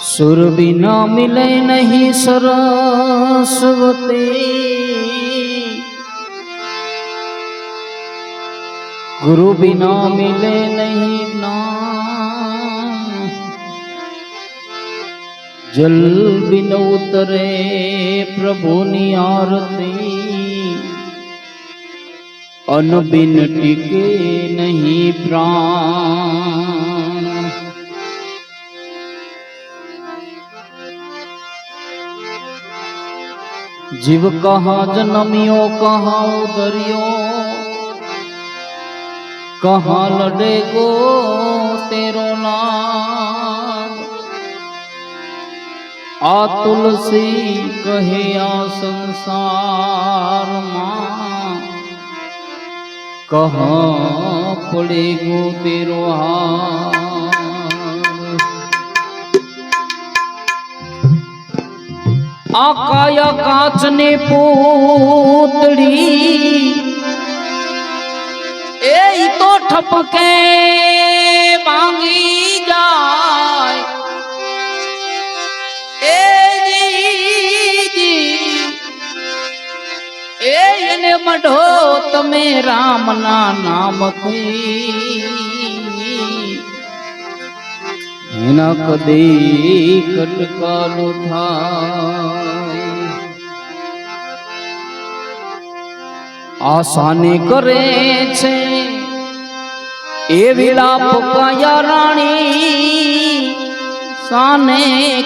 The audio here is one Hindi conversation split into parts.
सुर बिना मिले नहीं सरस्वती, गुरु बिना मिले नहीं ज्ञान, जल बिन उतरे प्रभुनी आरती, अन्न बिन टिके नहीं प्राण। जीव कहाँ जन्मियो कहाँ उतरियो, कहाँ लड़ेगो तेरो नाम। आ तुलसी कहे आ संसार मां, कहाँ पड़ेगो तेरो हाथ। आकाया कांच ने पूतड़ी, ए तो ठपके मांगी जाए। ए जी एने मढो तमे राम ना नाम थी, न कदी कटकालो थाय। आसाने करे छे ए विलाप काया राणी, साने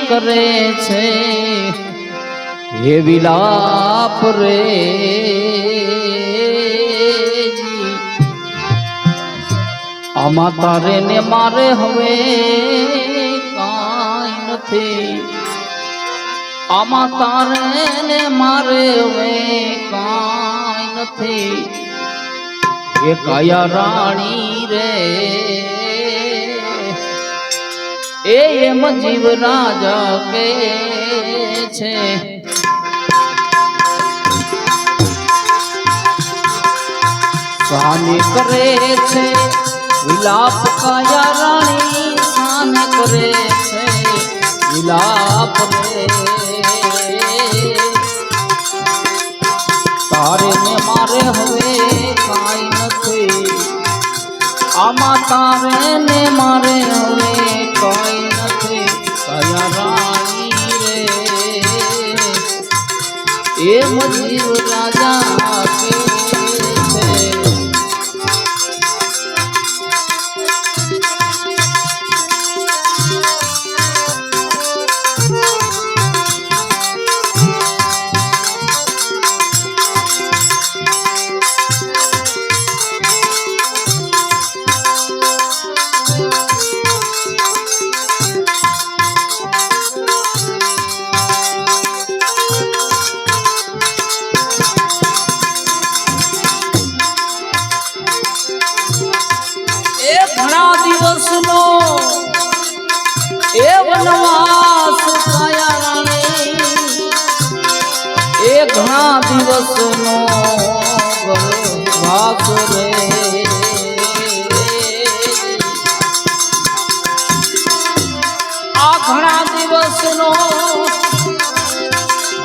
करे छे ए विलाप रे। आमा तारे ने मारे हवे काई नथी, आमा तारे ने मारे हवे काई नथी। ये काया राणी रे एम जीव राजा के छे। साने करे छे विलाप काया रानी, साने करे छे विलाप रे। तारे ने मारे हवे काई नथी, आमा तारे ने मारे हवे काई नथी। काया रानी रे एम जीव राजा के छे। ए वनवास काया राणी, ए घणा दिवस नो वनवास रे। आ घणा दिवस नो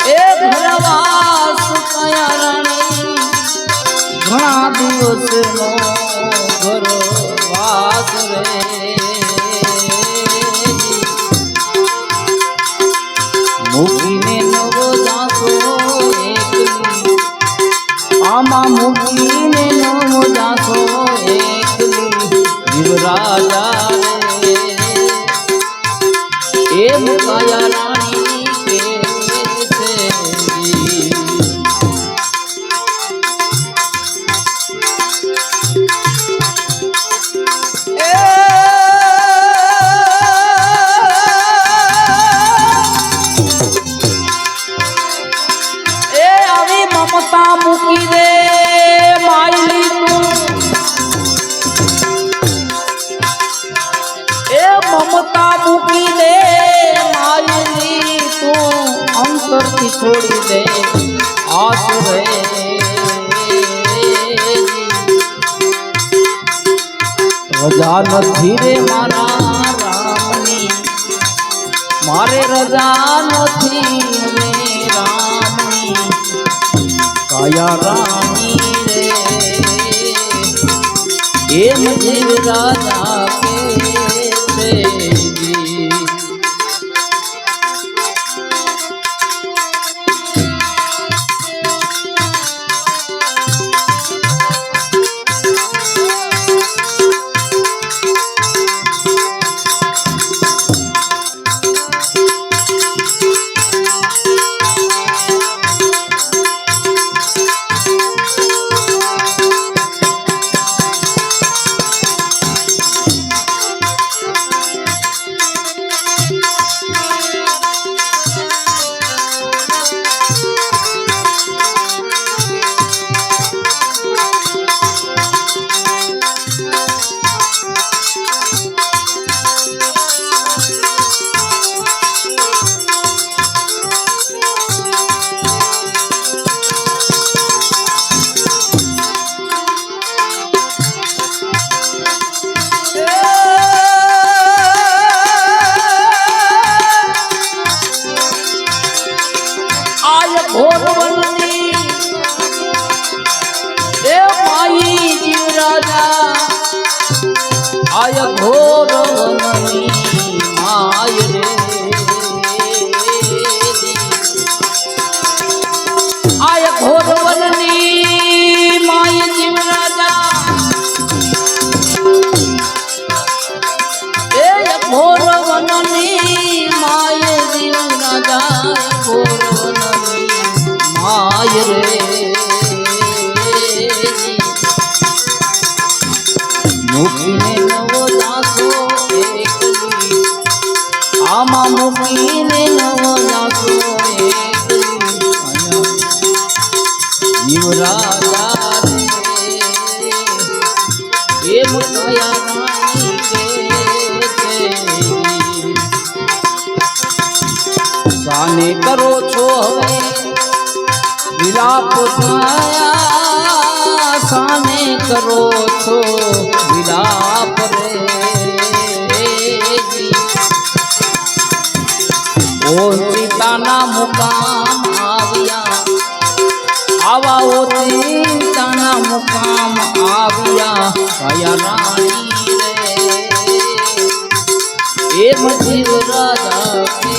ए वनवास काया राणी, घणा दिवस नो वनवास रे। मुखीने नवो जासो एकली, आमा मुखीने नवो जासो एकली। जीव राजा रे एम काया रानी के छे। ममता मुकी दे मायली तू, ए ममता मुकी दे मायली तू। अंतर की छोड़ी दे आस रे। रजा नथी रे मारा रामनी, મારે રજા નથી રે રામની કાયા રાણી રે એમ જીવ રાજા કે છે आय घोर वननी माय रे आय घोर वननी माय जीव राजा ए घोर वननी माय जीव राजा घोर वननी माय रे मुक्तिने नवो दासो एकली आमा मुक्तिने नवो दासो एकली जीव राजा रे एम काया रानी के साने करो छो हवे विलाप छाया साने करो छो विलाप रे ओ सीताना मुकाम आविया आवा ओ सीताना मुकाम आविया काया रानी रे एम जीव राजा के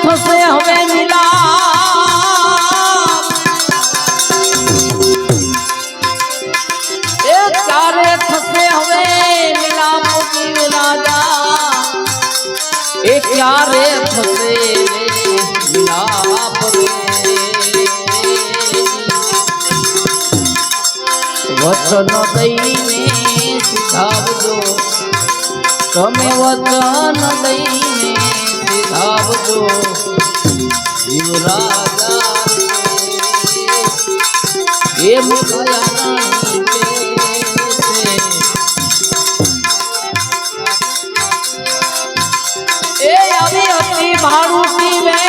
थसे हवे मिला ए तारे थसे हवे मिला जीव राजा ए क्यारे थसे मिला रे वचन दई में सिधावजो तमे वचन दई में सिधावजो जीव राजा ए मुखया रानी के ए अभी अति भारूटी वे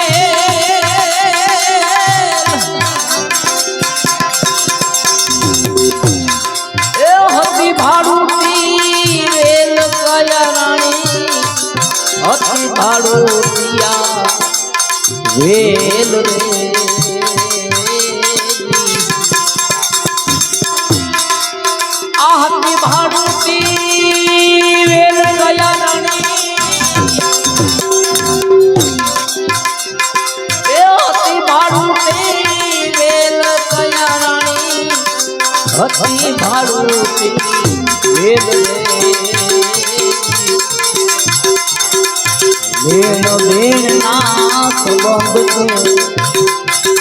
ए अति भारूटी वेल काया रानी अति भारूटिया वेल रे आहती भारूटी वेल गया रानी आहती भारूटी वेल गया रानी हती भारूटी वेल लेन देन ना संबंध थे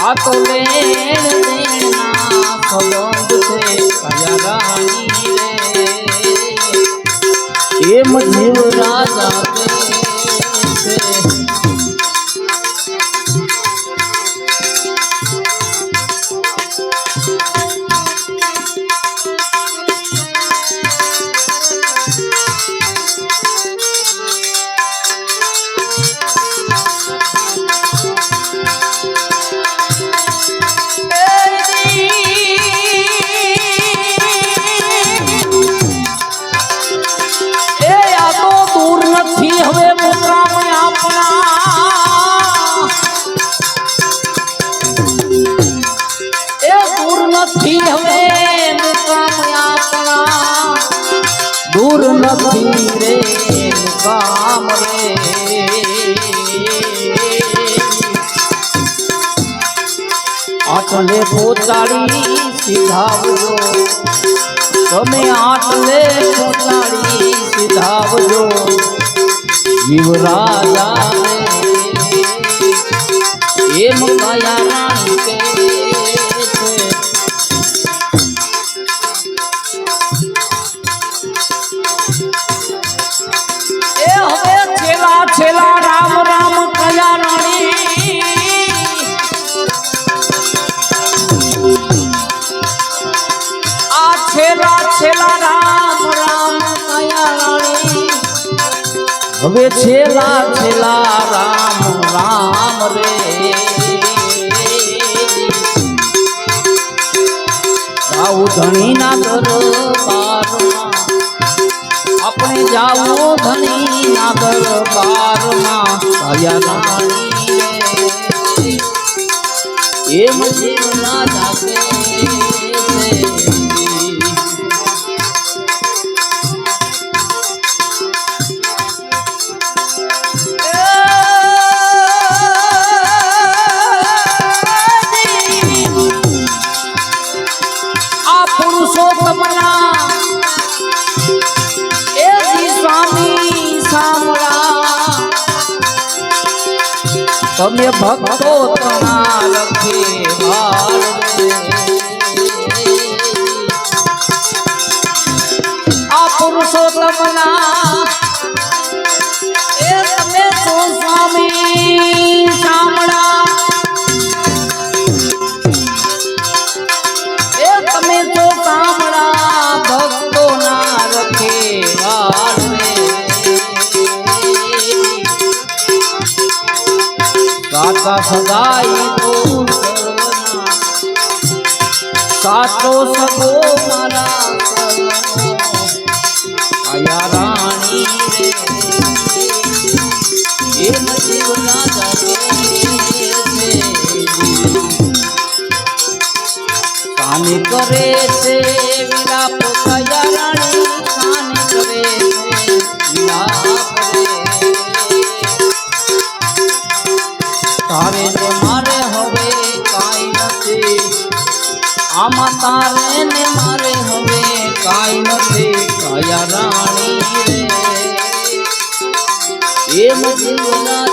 आ तो लेन देन ना संबंध थे काया रानी रे एम जीव राजा के નથી હવે મુકામ આપણા દૂર નથી રે મુકામ રે આટલે પહોંચાડી સીધાવજો તમે આટલે પહોંચાડી સીધાવજો જીવરાજા એમ કયા રાણી કે છે એ હવે છેલા છેલા રામ રામ કયા રાણી આ છેલા છેલા રામ રામ કયા રાણી હવે છેલા છેલા રામ રામ રે જાવું ધણીના દરબારમાં આપણે જાવું ધણીના દરબારમાં કયા રાણી રે એમ જીવના જાગે તમે ભક્તો તણા રખે આ પુરુષોત્તમના એ તમે તો સ્વામી શામળા એ તમે તો શામળા ભક્તો ના રખે સાચા સદાઈ દૂર સર્વના સાચો સગો મારા કયા રાણી રે એમ જીવના જાગે કાને કરે છે વિલાપ કયા રાણી કાને કરે છે વિલાપ તારે ને મારે હવે કાઈ નથી આમાં તારે ને મારે હવે કાઈ નથી કયા રાણી રે એમ જીવના